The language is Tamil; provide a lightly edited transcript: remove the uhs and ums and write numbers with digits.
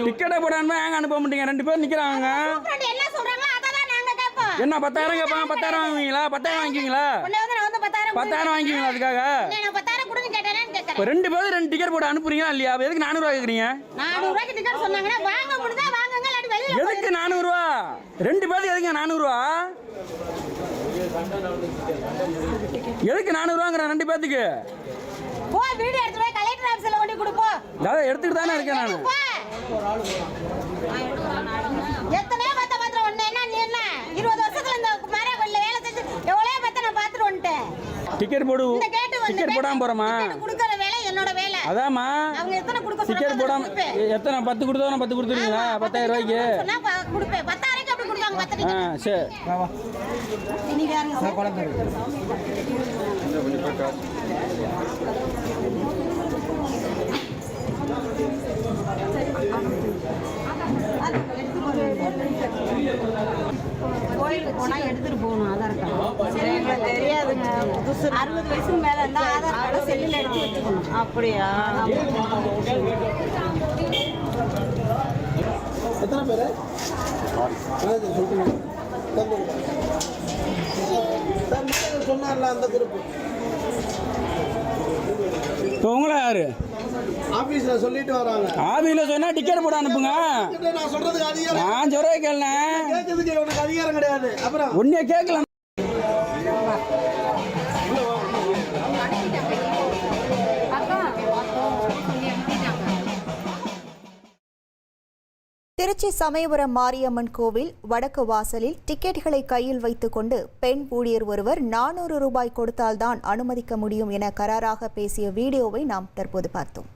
டிக்கெட்டை போடாம ஏங்க அனுப்ப மாட்டீங்க? 2 பேர் நிக்கிறாங்க. என்ன சொல்றாங்களோ அததான் நாங்க கேட்போம். என்ன 10,000 கேட்பாங்க? 10,000 வாங்குவீங்களா? 10,000 வாங்கிக்குவீங்களா? உன்னை வந்து நான் வந்து 10,000 10,000 வாங்கிக்குவீங்களா அதுக்காக? நான் 10,000 கொடுன்னு கேட்டேன்னு கேக்குறேன். இப்போ 2 பேர் 2 டிக்கெட் போட்டு அனுப்புறீங்களா இல்லையா? அப்ப எதுக்கு 400 ரூபா கேக்குறீங்க? 400 ரூபாய்க்கு டிக்கெட் சொன்னாங்கன்னா வாங்க முடிஞ்சா வாங்குங்க, இல்லாட்டி வெளியில எதுக்கு 400 ரூபா? 2 பேருக்கு எதுக்கு 400 ரூபா? எதுக்கு 400 ரூபாங்கற 2 பேருக்கு? போ வீடியோ எடுத்து போய் கலெக்டர் ஆபீஸ்ல கொண்டு கொடுப்போ. அத எடுத்துட்டு தானே இருக்கேன் நான். எத்தனையோ பத்திரம் ஒண்ணு என்ன நீ என்ன 20 வருஷத்துல இந்த மேரேஜ்ல வேலை செஞ்சு எவ்வளவு பத்திரம் நான் பாத்துட்டு வந்துட்டேன். டிக்கெட் போடு. டிக்கெட் போடாம போறமா? குடுக்குற வேலை என்னோட வேலை. அதாமா. அவங்க எத்தனை கொடுக்க டிக்கெட் போடாம எத்தனை 10 கொடுத்தா 10 கொடுத்துறீங்களா? 10,000 ரூபாய்க்கு சொன்னா கொடுப்பேன். 10,000க்கு அப்படி கொடுப்பாங்க 10 டிக்கெட். சரி. வா. நீங்க யாருங்க? குழந்தை இருக்கு. இந்த கொஞ்சம் பக்கா. கோயிலுக்கு போனா எடுத்துட்டு போகணும் ஆதார் கார்டு. தெரியாதுங்க. 60 வயசுக்கு மேல இருந்தா ஆதார் கார்டு செல்லுல எடுத்து வச்சுக்கணும். அப்படியா? எத்தனை பேர் சொன்னார்ல அந்த குரூப் இப்போ உங்கள யாரு ஆபீஸ்ல சொல்லிட்டு வராங்க. ஆபீஸ்ல சொன்னா டிக்கெட் போட அனுப்புங்க. நான் சொல்றதுக்கு அதிகாரம், நான் சொல்றே கேளு. கேட்கறதுக்கு உனக்கு அதிகாரம் கிடையாது. அப்புறம் உன்னைய கேட்கலாம். திருச்சி சமயபுரம் மாரியம்மன் கோவில் வடக்கு வாசலில் டிக்கெட்டுகளை கையில் வைத்துக்கொண்டு பெண் ஊழியர் ஒருவர் 400 ரூபாய் கொடுத்தால்தான் அனுமதிக்க முடியும் என கராராக பேசிய வீடியோவை நாம் தற்போது பார்த்தோம்.